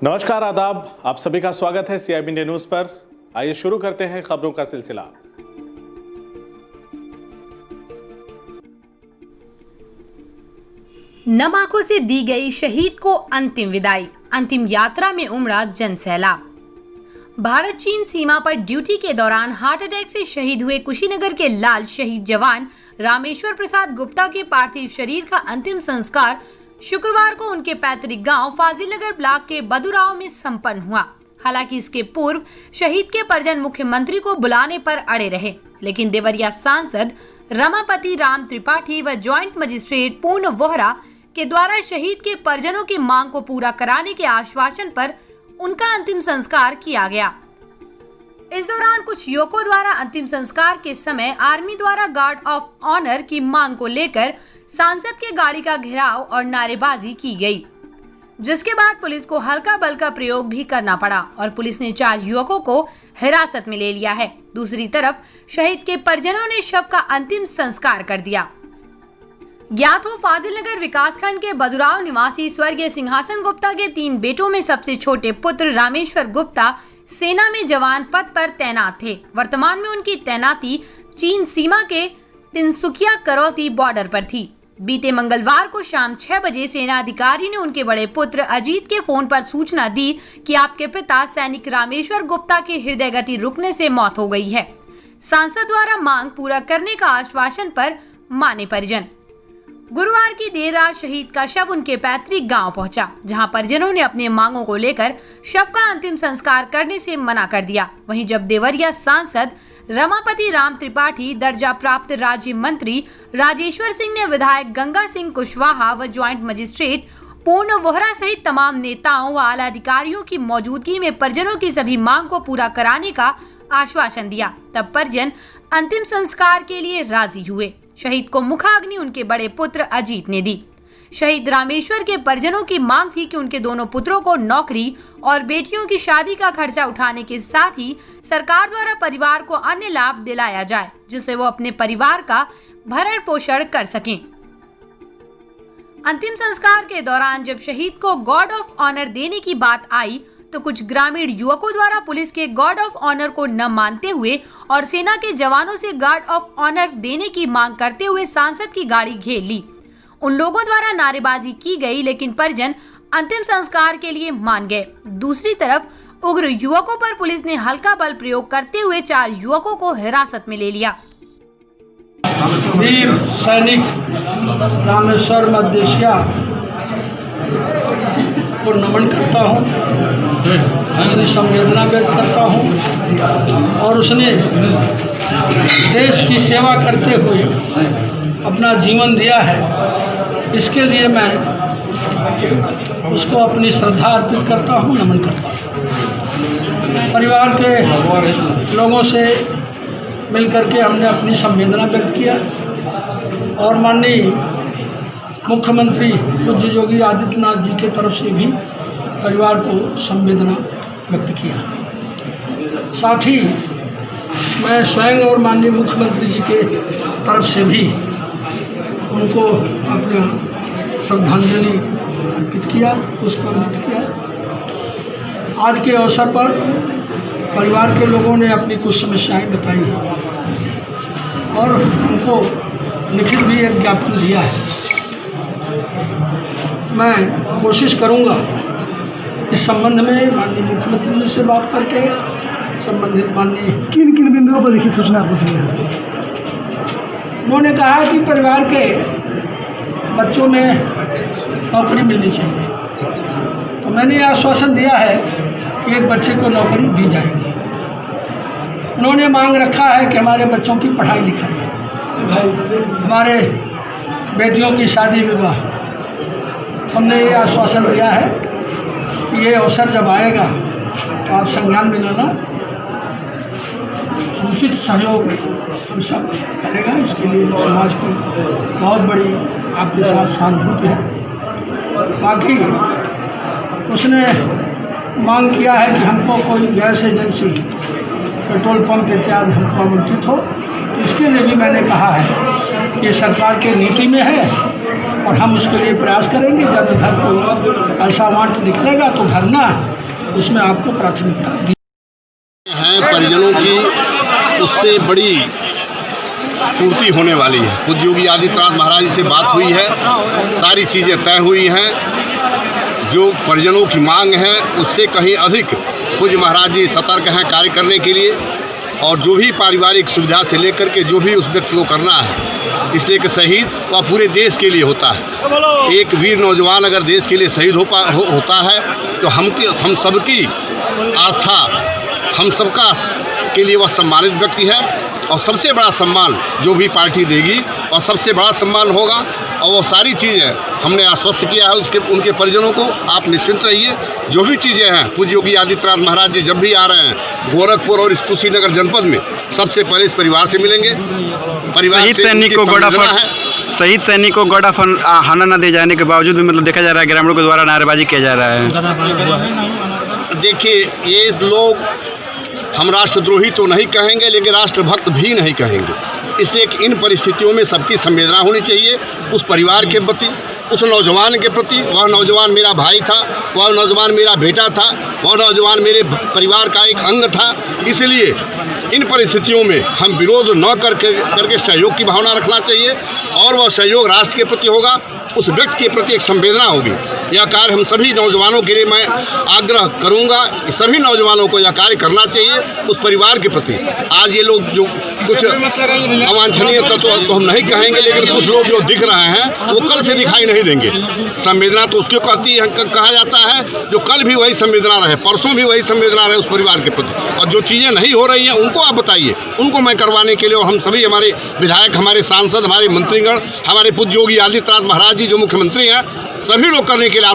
नमस्कार, आदाब। आप सभी का स्वागत है CIB इंडिया न्यूज पर। आइए शुरू करते हैं खबरों का सिलसिला। नम आंखों से दी गई शहीद को अंतिम विदाई, अंतिम यात्रा में उमड़ा जनसैलाब। भारत चीन सीमा पर ड्यूटी के दौरान हार्ट अटैक से शहीद हुए कुशीनगर के लाल शहीद जवान रामेश्वर प्रसाद गुप्ता के पार्थिव शरीर का अंतिम संस्कार शुक्रवार को उनके पैतृक गांव फाजिलनगर ब्लॉक के बदुराव में संपन्न हुआ। हालांकि इसके पूर्व शहीद के परिजन मुख्यमंत्री को बुलाने पर अड़े रहे, लेकिन देवरिया सांसद रमापति राम त्रिपाठी व जॉइंट मजिस्ट्रेट पूर्ण वोहरा के द्वारा शहीद के परिजनों की मांग को पूरा कराने के आश्वासन पर उनका अंतिम संस्कार किया गया। इस दौरान कुछ युवकों द्वारा अंतिम संस्कार के समय आर्मी द्वारा गार्ड ऑफ ऑनर की मांग को लेकर सांसद के गाड़ी का घेराव और नारेबाजी की गई, जिसके बाद पुलिस को हल्का बल का प्रयोग भी करना पड़ा और पुलिस ने 4 युवकों को हिरासत में ले लिया है। दूसरी तरफ शहीद के परिजनों ने शव का अंतिम संस्कार कर दिया। ज्ञात हो, फाजिलनगर विकासखंड के बदुराव निवासी स्वर्गीय सिंहासन गुप्ता के 3 बेटों में सबसे छोटे पुत्र रामेश्वर गुप्ता सेना में जवान पद पर तैनात थे। वर्तमान में उनकी तैनाती चीन सीमा के तिनसुकिया करौती बॉर्डर पर थी। बीते मंगलवार को शाम 6 बजे सेना अधिकारी ने उनके बड़े पुत्र अजीत के फोन पर सूचना दी कि आपके पिता सैनिक रामेश्वर गुप्ता की हृदय गति रुकने से मौत हो गई है। सांसद द्वारा मांग पूरा करने का आश्वासन पर माने परिजन। गुरुवार की देर रात शहीद का शव उनके पैतृक गांव पहुंचा, जहां परिजनों ने अपने मांगों को लेकर शव का अंतिम संस्कार करने से मना कर दिया। वहीं जब देवरिया सांसद रमापति राम त्रिपाठी, दर्जा प्राप्त राज्य मंत्री राजेश्वर सिंह ने विधायक गंगा सिंह कुशवाहा व ज्वाइंट मजिस्ट्रेट पूर्ण वोहरा सहित तमाम नेताओं व आला अधिकारियों की मौजूदगी में परिजनों की सभी मांग को पूरा कराने का आश्वासन दिया, तब परिजन अंतिम संस्कार के लिए राजी हुए। शहीद को मुखाग्नि उनके बड़े पुत्र अजीत ने दी। शहीद रामेश्वर के परिजनों की मांग थी कि उनके दोनों पुत्रों को नौकरी और बेटियों की शादी का खर्चा उठाने के साथ ही सरकार द्वारा परिवार को अन्य लाभ दिलाया जाए, जिससे वो अपने परिवार का भरण पोषण कर सकें। अंतिम संस्कार के दौरान जब शहीद को गार्ड ऑफ ऑनर देने की बात आई तो कुछ ग्रामीण युवकों द्वारा पुलिस के गार्ड ऑफ ऑनर को न मानते हुए और सेना के जवानों से गार्ड ऑफ ऑनर देने की मांग करते हुए सांसद की गाड़ी घेर ली। उन लोगों द्वारा नारेबाजी की गई, लेकिन परिजन अंतिम संस्कार के लिए मान गए। दूसरी तरफ उग्र युवकों पर पुलिस ने हल्का बल प्रयोग करते हुए 4 युवकों को हिरासत में ले लिया। वीर सैनिक रामेश्वर मदेशिया को नमन करता हूँ, अपनी संवेदना व्यक्त करता हूँ और उसने देश की सेवा करते हुए अपना जीवन दिया है। इसके लिए मैं उसको अपनी श्रद्धा अर्पित करता हूँ, नमन करता हूँ। परिवार के लोगों से मिलकर के हमने अपनी संवेदना व्यक्त किया और माननीय मुख्यमंत्री पूज्य योगी आदित्यनाथ जी के तरफ से भी परिवार को संवेदना व्यक्त किया। साथ ही मैं स्वयं और माननीय मुख्यमंत्री जी के तरफ से भी उनको अपना श्रद्धांजलि अर्पित किया, पुष्प अर्पित किया। आज के अवसर पर परिवार के लोगों ने अपनी कुछ समस्याएं बताई और उनको लिखित भी एक ज्ञापन दिया है। मैं कोशिश करूंगा इस संबंध में माननीय मुख्यमंत्री जी से बात करके संबंधित माननीय किन किन बिंदुओं पर लिखित सूचना आपको दी है? उन्होंने कहा कि परिवार के बच्चों में नौकरी मिलनी चाहिए, तो मैंने ये आश्वासन दिया है कि एक बच्चे को नौकरी दी जाएगी। उन्होंने मांग रखा है कि हमारे बच्चों की पढ़ाई लिखाई, हमारे बेटियों की शादी विवाह, हमने ये आश्वासन दिया है कि ये अवसर जब आएगा तो आप संज्ञान में लेना, समुचित सहयोग हम सब करेगा। इसके लिए समाज की बहुत बड़ी आपके साथ सहानुभूति है। बाकी उसने मांग किया है कि हमको कोई गैस एजेंसी, पेट्रोल पंप इत्यादि हमको आवंटित हो, तो इसके लिए भी मैंने कहा है कि सरकार के नीति में है और हम उसके लिए प्रयास करेंगे। जब इधर को ऐसा अमाउंट निकलेगा तो भरना है, उसमें आपको प्राथमिकता दी हैं। परिजनों की उससे बड़ी पूर्ति होने वाली है। पूज्य योगी आदित्यनाथ महाराज जी से बात हुई है, सारी चीज़ें तय हुई हैं। जो परिजनों की मांग है उससे कहीं अधिक पूज्य महाराज जी सतर्क हैं कार्य करने के लिए। और जो भी पारिवारिक सुविधा से लेकर के जो भी उस व्यक्ति को करना है, इसलिए कि शहीद वह पूरे देश के लिए होता है। एक वीर नौजवान अगर देश के लिए शहीद होता है तो हम सबकी आस्था, हम सबका के लिए वह सम्मानित व्यक्ति है। और सबसे बड़ा सम्मान जो भी पार्टी देगी और सबसे बड़ा सम्मान होगा। और वो सारी चीज़ें हमने आश्वस्त किया है उनके परिजनों को। आप निश्चिंत रहिए, जो भी चीज़ें हैं पूज्य योगी आदित्यनाथ महाराज जी जब भी आ रहे हैं गोरखपुर और इस कुशीनगर जनपद में, सबसे पहले इस परिवार से मिलेंगे। परिवार शहीद से सैनिक को शहीद सैनिक को गॉड ऑफ हाना न दे जाने के बावजूद भी मतलब देखा जा रहा है ग्रामीणों के द्वारा नारेबाजी किया जा रहा है। देखिए, ये लोग हम राष्ट्रद्रोही तो नहीं कहेंगे, लेकिन राष्ट्रभक्त भी नहीं कहेंगे। इसलिए कि इन परिस्थितियों में सबकी संवेदना होनी चाहिए उस परिवार के प्रति, उस नौजवान के प्रति। वह नौजवान मेरा भाई था, वह नौजवान मेरा बेटा था, वह नौजवान मेरे परिवार का एक अंग था। इसलिए इन परिस्थितियों में हम विरोध न करके सहयोग की भावना रखना चाहिए। और वह सहयोग राष्ट्र के प्रति होगा, उस व्यक्ति के प्रति एक संवेदना होगी। यह कार्य हम सभी नौजवानों के लिए मैं आग्रह करूंगा, सभी नौजवानों को यह कार्य करना चाहिए उस परिवार के प्रति। आज ये लोग जो कुछ अवांछनीय तत्व तो हम नहीं कहेंगे, लेकिन कुछ लोग जो दिख रहे हैं वो कल से दिखाई नहीं देंगे। संवेदना तो उसको कहा जाता है जो कल भी वही संवेदना रहे, परसों भी वही संवेदना रहे उस परिवार के प्रति। और जो चीज़ें नहीं हो रही हैं उनको आप बताइए, उनको मैं करवाने के लिए, और हम सभी, हमारे विधायक, हमारे सांसद, हमारे मंत्रीगण, हमारे पूज्य योगी आदित्यनाथ महाराज जी जो मुख्यमंत्री हैं, सभी लोग करने के लिए